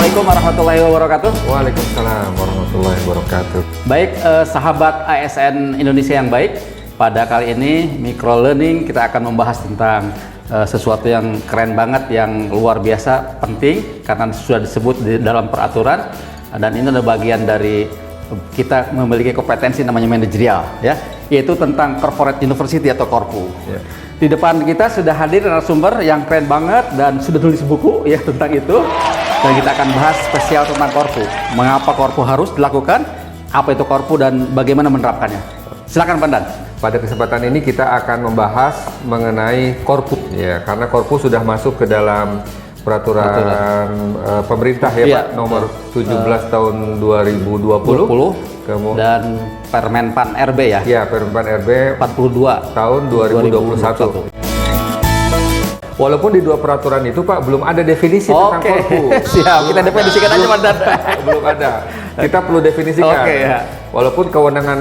Assalamualaikum warahmatullahi wabarakatuh. Waalaikumsalam warahmatullahi wabarakatuh. Baik, sahabat ASN Indonesia yang baik, pada kali ini micro learning kita akan membahas tentang sesuatu yang keren banget, yang luar biasa penting karena sudah disebut di dalam peraturan, dan ini adalah bagian dari kita memiliki kompetensi namanya manajerial, ya, yaitu tentang corporate university atau korpu. Ya. Di depan kita sudah hadir narasumber yang keren banget dan sudah tulis buku ya tentang itu, dan kita akan bahas spesial tentang korpu. Mengapa korpu harus dilakukan, apa itu korpu, dan bagaimana menerapkannya. Silakan Pandan. Pada kesempatan ini kita akan membahas mengenai korpu, ya, karena korpu sudah masuk ke dalam peraturan pemerintah ya, Iya, Pak, nomor 17 tahun 2020. Dan Permenpan RB ya. Ya, Permenpan RB 42 tahun 2021. Walaupun di dua peraturan itu, Pak, belum ada definisi tentang korpu. Siap, kita definisikan aja Pandan. Belum ada. Kita perlu definisikan. Oke, ya. Walaupun kewenangan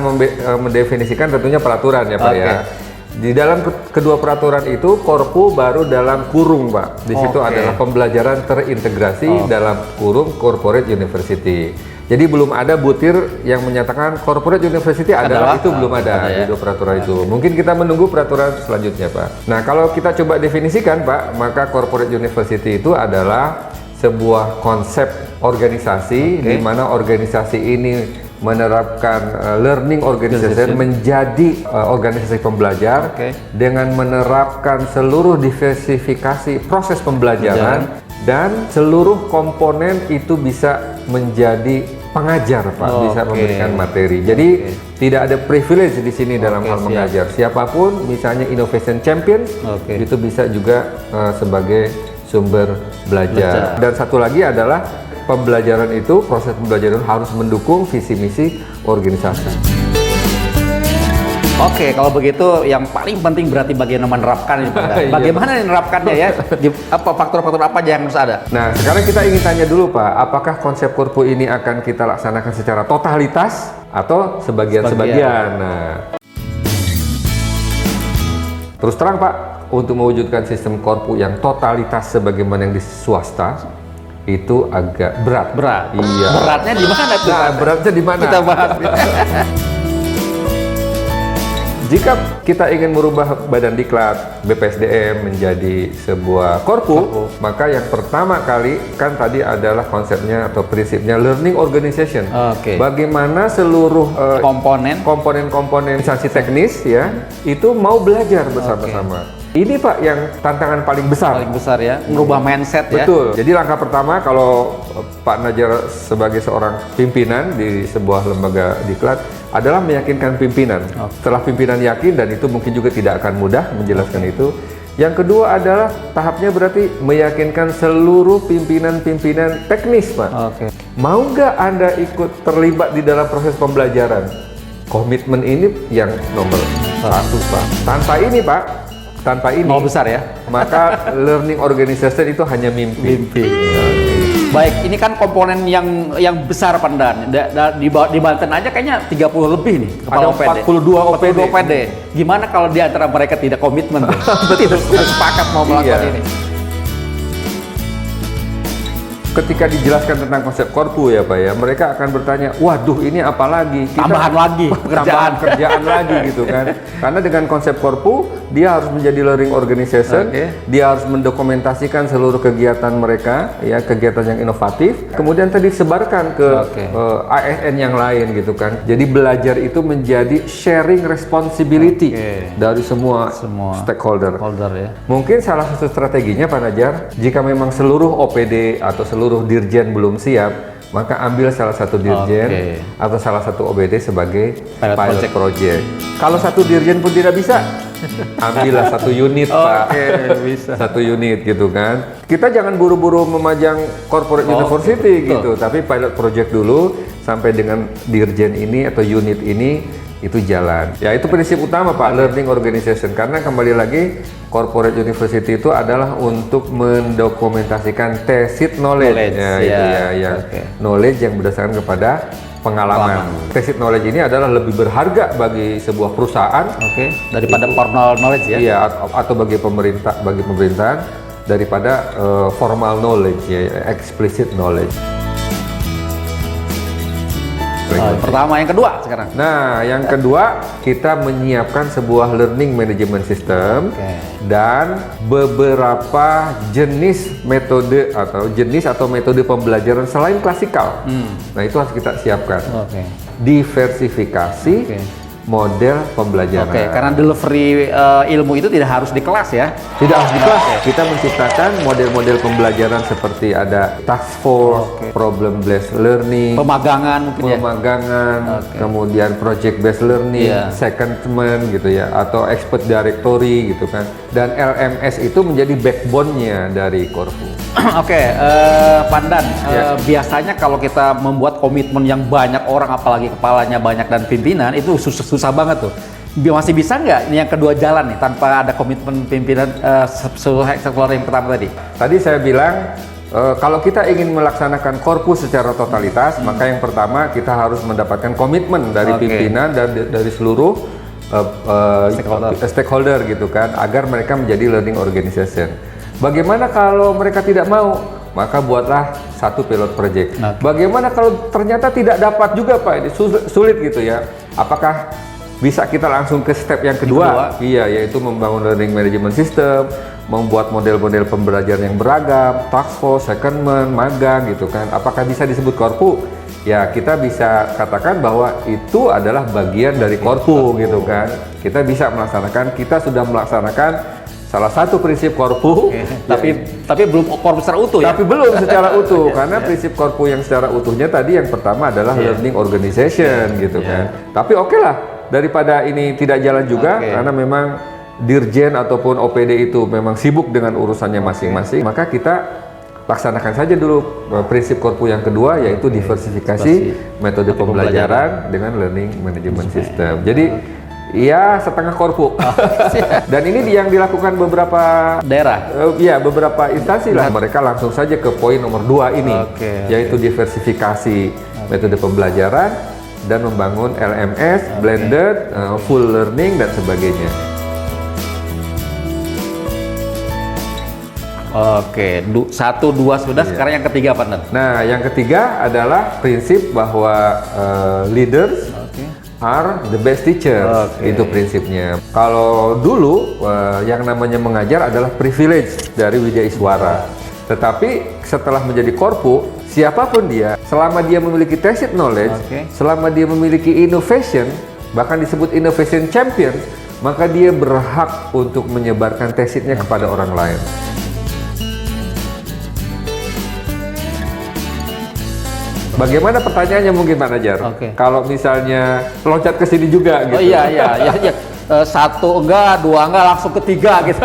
mendefinisikan tentunya peraturan ya, Pak, ya. Di dalam kedua peraturan itu korpu baru dalam kurung, Pak. Di situ adalah pembelajaran terintegrasi dalam kurung corporate university. Jadi belum ada butir yang menyatakan corporate university adalah itu, belum ada di dua peraturan itu. Mungkin kita menunggu peraturan selanjutnya, Pak. Nah, kalau kita coba definisikan, Pak, maka corporate university itu adalah sebuah konsep organisasi di mana organisasi ini menerapkan learning organization menjadi organisasi pembelajar dengan menerapkan seluruh diversifikasi proses pembelajaran dan seluruh komponen itu bisa menjadi pengajar, Pak, bisa memberikan materi. Jadi tidak ada privilege di sini dalam hal mengajar. Siapapun, misalnya innovation champion, itu bisa juga sebagai sumber belajar. Dan satu lagi adalah pembelajaran itu, proses pembelajaran harus mendukung visi misi organisasi. Oke, kalau begitu yang paling penting berarti bagaimana menerapkan itu. Bagaimana menerapkannya ya? Apa faktor-faktor apa aja yang harus ada? Nah, sekarang kita ingin tanya dulu, Pak, apakah konsep korpu ini akan kita laksanakan secara totalitas atau sebagian-sebagian? Nah, terus terang, Pak, untuk mewujudkan sistem korpu yang totalitas sebagaimana yang di swasta itu agak berat. Iya. Beratnya di mana tuh? Nah, beratnya di mana? Kita bahas. Jika kita ingin merubah Badan Diklat BPSDM menjadi sebuah korpu, maka yang pertama kali kan tadi adalah konsepnya atau prinsipnya learning organization. Bagaimana seluruh komponen instansi teknis ya itu mau belajar bersama-sama. Ini, Pak, yang tantangan paling besar. Paling besar ya, merubah mindset ya. Betul. Jadi langkah pertama kalau Pak Najar sebagai seorang pimpinan di sebuah lembaga diklat adalah meyakinkan pimpinan. Setelah pimpinan yakin, dan itu mungkin juga tidak akan mudah menjelaskan itu. Yang kedua adalah tahapnya berarti meyakinkan seluruh pimpinan-pimpinan teknis, Pak. Mau nggak Anda ikut terlibat di dalam proses pembelajaran? Komitmen ini yang nomor satu, Pak. Tanpa ini mau besar ya, maka learning organization itu hanya mimpi. Baik, ini kan komponen yang besar, Pandan. Di Banten aja kayaknya 30 lebih nih kepala ada OPD. 42 OPD. Gimana kalau di antara mereka tidak komitmen? Tidak sepakat mau melakukan ini. Ketika dijelaskan tentang konsep korpu ya, Pak, ya, mereka akan bertanya, waduh, ini apa lagi? Tambahan lagi kerjaan lagi gitu kan. Karena dengan konsep korpu, dia harus menjadi learning organization, dia harus mendokumentasikan seluruh kegiatan mereka, ya, kegiatan yang inovatif, kemudian tadi disebarkan ke ASN yang lain gitu kan. Jadi belajar itu menjadi sharing responsibility dari semua stakeholder. Ya. Mungkin salah satu strateginya, Pak Najar, jika memang seluruh OPD atau seluruh dirjen belum siap, maka ambil salah satu dirjen atau salah satu OPD sebagai pilot project. Kalau satu dirjen pun tidak bisa, ambillah satu unit, Pak. Bisa. Satu unit gitu kan. Kita jangan buru-buru memajang corporate university gitu, tapi pilot project dulu sampai dengan dirjen ini atau unit ini itu jalan. Ya, itu prinsip utama, Pak, learning organization. Karena kembali lagi, corporate university itu adalah untuk mendokumentasikan tacit knowledge. Knowledge yang berdasarkan kepada pengalaman. Tacit knowledge ini adalah lebih berharga bagi sebuah perusahaan daripada formal knowledge ya. Iya, atau bagi pemerintahan daripada formal knowledge ya, explicit knowledge. Pertama, yang kedua sekarang. Nah, yang kedua kita menyiapkan sebuah learning management system dan beberapa jenis metode atau metode pembelajaran selain klasikal. Nah, itu harus kita siapkan. Diversifikasi model pembelajaran. Karena delivery ilmu itu tidak harus di kelas ya. Tidak harus di kelas. Kita menciptakan model-model pembelajaran seperti ada task force, problem based learning, pemagangan mungkin kemudian project based learning, secondment gitu ya, atau expert directory gitu kan. Dan LMS itu menjadi backbone-nya dari Corfu. Pandan, biasanya kalau kita membuat komitmen yang banyak orang, apalagi kepalanya banyak dan pimpinan, itu susah banget tuh. Masih bisa nggak yang kedua jalan nih tanpa ada komitmen pimpinan sekeluar yang pertama tadi? Tadi saya bilang kalau kita ingin melaksanakan korpus secara totalitas, maka yang pertama kita harus mendapatkan komitmen dari pimpinan dan dari seluruh stakeholder gitu kan, agar mereka menjadi learning organization. Bagaimana kalau mereka tidak mau? Maka buatlah satu pilot project. Bagaimana kalau ternyata tidak dapat juga Pak? Ini sulit gitu ya. Apakah bisa kita langsung ke step yang kedua? Iya, yaitu membangun learning management system, membuat model-model pembelajaran yang beragam, task force, secondment, magang gitu kan. Apakah bisa disebut Corfu? Ya, kita bisa katakan bahwa itu adalah bagian dari Corfu gitu kan. Kita bisa melaksanakan, kita sudah melaksanakan salah satu prinsip Corfu, tapi belum Corfu secara utuh ya? Tapi belum secara utuh, karena prinsip Corfu yang secara utuhnya tadi yang pertama adalah learning organization gitu kan. Tapi lah, daripada ini tidak jalan juga, karena memang Dirjen ataupun OPD itu memang sibuk dengan urusannya masing-masing, maka kita laksanakan saja dulu prinsip Corfu yang kedua, yaitu diversifikasi metode pembelajaran dengan learning management system. Jadi iya, setengah Corfu. Dan ini yang dilakukan beberapa daerah. Beberapa instansi lah. Mereka langsung saja ke poin nomor 2 ini, yaitu diversifikasi metode pembelajaran dan membangun LMS, blended, full learning dan sebagainya. Satu, dua sudah. Sekarang yang ketiga, partner. Nah, yang ketiga adalah prinsip bahwa leaders are the best teachers. Itu prinsipnya. Kalau dulu yang namanya mengajar adalah privilege dari Widya Iswara. Tetapi setelah menjadi Corfu, siapapun dia, selama dia memiliki tacit knowledge, selama dia memiliki innovation, bahkan disebut innovation champion, maka dia berhak untuk menyebarkan tacitnya kepada orang lain. Bagaimana pertanyaannya mungkin Pak Najar? Kalau misalnya loncat ke sini juga gitu. Satu enggak, dua enggak, langsung ketiga gitu.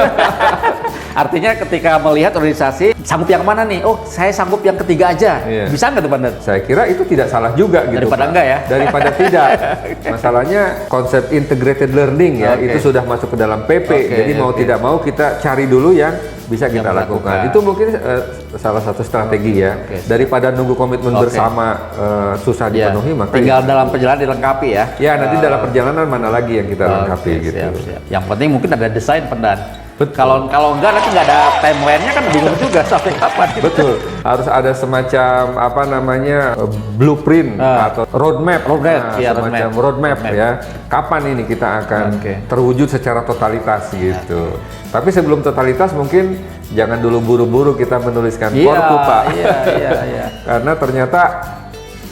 Artinya ketika melihat organisasi, sanggup yang mana nih? Oh, saya sanggup yang ketiga aja. Bisa nggak tuh, Pak? Saya kira itu tidak salah juga gitu. Daripada enggak ya? Daripada tidak. Masalahnya konsep integrated learning ya, itu sudah masuk ke dalam PP. Jadi mau tidak mau kita cari dulu yang bisa kita lakukan. Itu mungkin salah satu strategi ya. Daripada nunggu komitmen bersama susah dipenuhi, maka tinggal dalam perjalanan dilengkapi ya. Ya, nanti dalam perjalanan mana lagi yang kita lengkapi gitu. Yang penting mungkin ada desain, Pendan. Kalau enggak nanti nggak ada timeline-nya kan bingung juga sampai kapan. Betul. Harus ada semacam blueprint atau roadmap ya. Kapan ini kita akan terwujud secara totalitas gitu. Tapi sebelum totalitas mungkin jangan dulu buru-buru kita menuliskan Corfu, Pak. Karena ternyata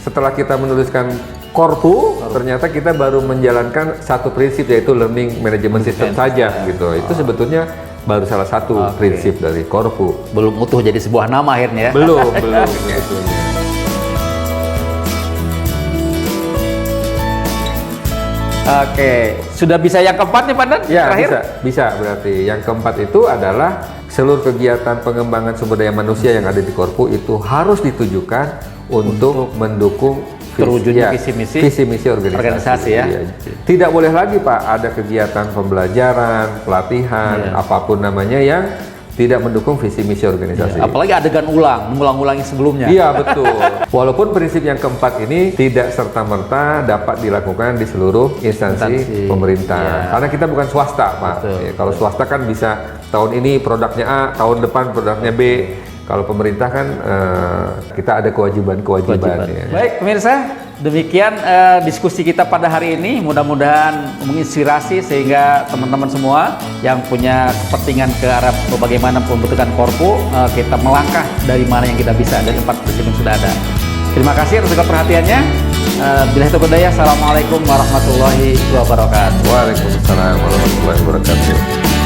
setelah kita menuliskan Corfu, ternyata kita baru menjalankan satu prinsip, yaitu learning management system saja gitu. Itu sebetulnya baru salah satu prinsip dari Corfu. Belum utuh jadi sebuah nama akhirnya ya? Belum sebetulnya. Sudah bisa yang keempat nih, Pak Dan? Ya, bisa berarti. Yang keempat itu adalah seluruh kegiatan pengembangan sumber daya manusia yang ada di Corfu itu harus ditujukan untuk mendukung terwujudnya visi misi organisasi ya. Tidak boleh lagi Pak ada kegiatan pembelajaran, pelatihan, apapun namanya yang tidak mendukung visi misi organisasi. Apalagi adegan mengulang-ulangi sebelumnya. Iya, betul. Walaupun prinsip yang keempat ini tidak serta-merta dapat dilakukan di seluruh instansi pemerintah. Karena kita bukan swasta, Pak. Kalau swasta kan bisa tahun ini produknya A, tahun depan produknya B. Kalau pemerintah kan kita ada kewajiban. Ya. Baik pemirsa, demikian diskusi kita pada hari ini. Mudah-mudahan menginspirasi sehingga teman-teman semua yang punya kepentingan ke arah bagaimana pembentukan Korpu, kita melangkah dari mana yang kita bisa, dari 4 prinsip yang sudah ada. Terima kasih atas perhatiannya. Billahi taufiq wal hidayah. Assalamualaikum warahmatullahi wabarakatuh. Waalaikumsalam warahmatullahi wabarakatuh.